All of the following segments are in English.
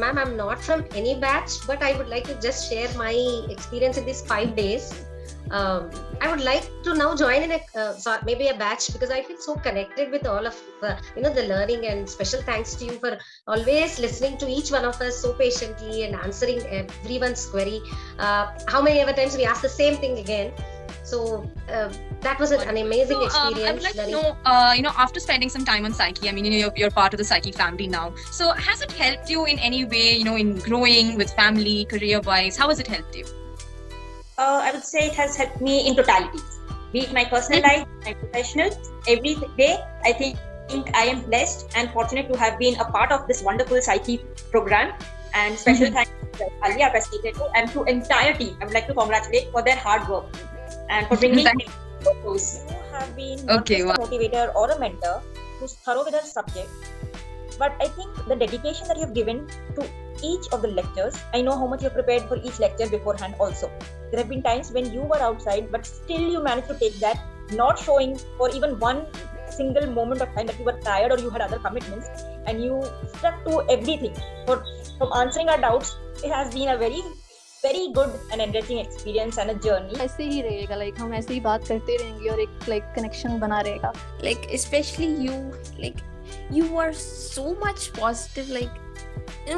Ma'am, I'm not from any batch, but I would like to just share my experience in these 5 days. I would like to now join in maybe a batch, because I feel so connected with all of the learning, and special thanks to you for always listening to each one of us so patiently and answering everyone's query. How many ever times we ask the same thing again. So that was an amazing experience. I would like to know, after spending some time on Psykey, I mean, you're part of the Psykey family now. So has it helped you in any way, in growing with family, career-wise? How has it helped you? I would say it has helped me in totality. Be it my personal life, my professional, every day, I think I am blessed and fortunate to have been a part of this wonderful Psykey program. And special thanks to Alia and to entire team. I would like to congratulate for their hard work and for bringing me to those who have been not just a motivator or a mentor who's thorough with their subject. But I think the dedication that you've given to each of the lectures, I know how much you prepared for each lecture beforehand also. There have been times when you were outside, but still you managed to take that, not showing for even one single moment of time that you were tired or you had other commitments, and you stuck to everything. From answering our doubts, it has been a very very good and enriching experience and a journey. ऐसे ही रहेगा, like हम ऐसे ही बात करते रहेंगे और एक like connection बना रहेगा. Like especially you are so much positive, like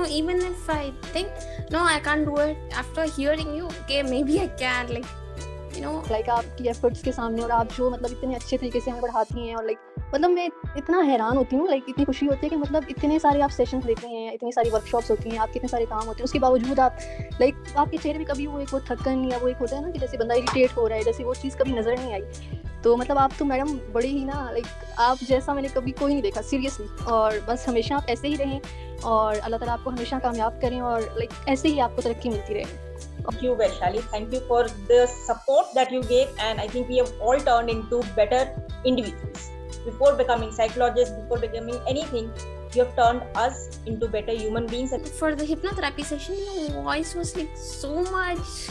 even if I think no I can't do it, after hearing you, okay maybe I can, like आपकी efforts के सामने और आप जो मतलब इतने अच्छे तरीके से हमें पढ़ाती हैं, और like मतलब मैं इतना हैरान होती हूँ, like इतनी खुशी होती है कि मतलब इतने सारे आप सेशंस लेते हैं, इतनी सारी वर्कशॉप्स होती हैं, आपके इतने सारे काम होते हैं, उसके बावजूद आप like आपके चेहरे पे कभी वो थकन या वो एक होता है ना कि जैसे बंदा इरिटेट हो रहा है, जैसे वो चीज़ कभी नजर नहीं आई. तो मतलब आप तो मैडम बड़े ही ना like आप जैसा मैंने कभी कोई नहीं देखा सीरियसली. और बस हमेशा आप ऐसे ही रहें और अल्लाह ताला आपको हमेशा कामयाब करें और like ऐसे ही आपको तरक्की मिलती रहे. Thank you, Vaishali. Thank you for the support that you gave, and I think we have all turned into better individuals. Before becoming psychologists, before becoming anything, you have turned us into better human beings. For the hypnotherapy session, your voice was like so much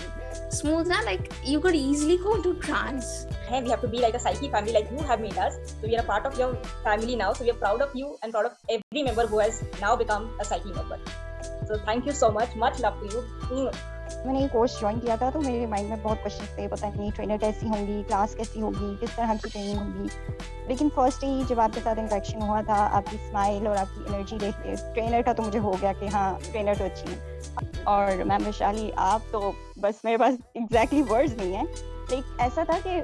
smooth, like you could easily go into trance. And we have to be like a Psykey family, like you have made us. So we are a part of your family now. So we are proud of you and proud of every member who has now become a Psykey member. So thank you so much. Much love to you. मैंने ये course join किया था तो मेरे mind में बहुत question थे, पता नहीं ट्रेनर कैसी होंगी, क्लास कैसी होगी, किस तरह की ट्रेनिंग होगी. लेकिन फर्स्ट ही जब आपके साथ इंटरेक्शन हुआ था, आपकी स्माइल और आपकी एनर्जी देख के ट्रेनर का तो मुझे हो गया कि हाँ ट्रेनर तो अच्छी है. और मैम वैशाली आप तो बस मेरे पास एग्जैक्टली वर्ड्स नहीं है. लाइक ऐसा था कि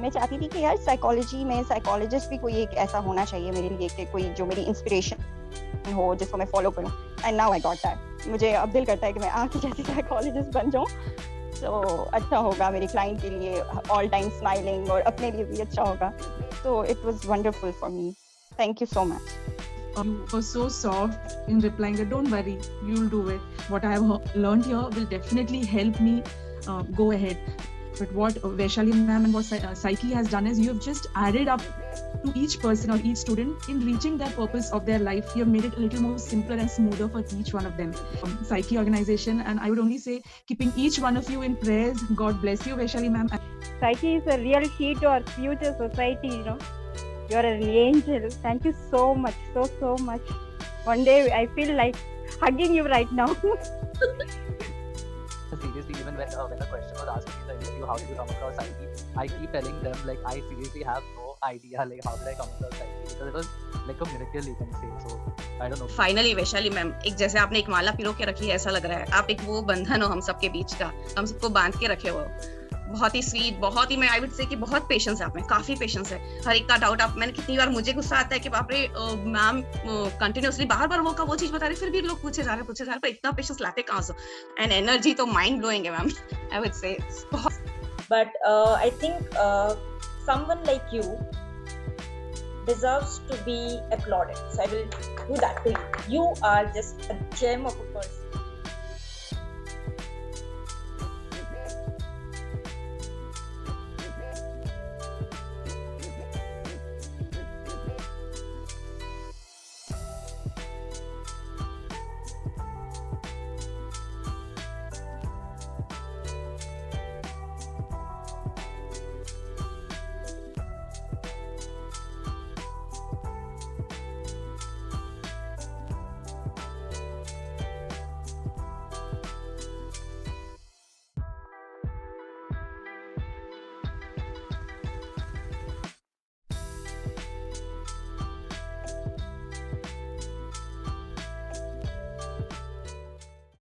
मैं चाहती थी कि यार साइकोलॉजी में साइकोलॉजिस्ट भी कोई एक ऐसा होना चाहिए मेरे लिए कि कोई जो मेरी इंस्पिरेशन हो, जिसको मैं फॉलो करूं. And now I got that. मुझे अब दिल करता है कि मैं आपकी जैसी साइकोलॉजिस्ट बन जाऊं, तो अच्छा होगा मेरे क्लाइंट के लिए, ऑल टाइम स्माइलिंग, और अपने लिए भी अच्छा होगा. So it was wonderful for me. Thank you so much. You were so soft in replying that don't worry, you'll do it. What I have learned here will definitely help me go ahead. But what Vaishali ma'am and what Psykey has done is you have just added up to each person or each student in reaching their purpose of their life. You have made it a little more simpler and smoother for each one of them. Psykey organization, and I would only say keeping each one of you in prayers. God bless you, Vaishali ma'am. Psykey is a real key to our future society, You are an angel. Thank you so much, so much. One day I feel like hugging you right now. Seriously, even when the question was asked in the interview, how did you come across Psykey, I keep telling them like I seriously have no idea like how did I come across Psykey, because it was like a miracle you can say. So I don't know. Finally Vaishali ma'am, एक जैसे आपने एक माला पिरो के रखी है ऐसा लग रहा है. आप एक वो बंधन हो हम सबके बीच का, हम सबको बांध के रखे हो. बहुत ही स्वीट, बहुत ही मैं आई वुड से कि बहुत पेशेंस है आप में, काफी पेशेंस है. हर एक का डाउट आप, मैंने कितनी बार मुझे गुस्सा आता है कि बाप रे मैम कंटिन्यूअसली बार वो चीज बता रहे, फिर भी लोग पूछे जा रहे पर इतना पेशेंस लाते कहाँ से. एंड एनर्जी तो माइंड ब्लोइंग है ma'am, I would say. But I think someone like you deserves to be applauded. So I will do that to you. You are just a gem of a person.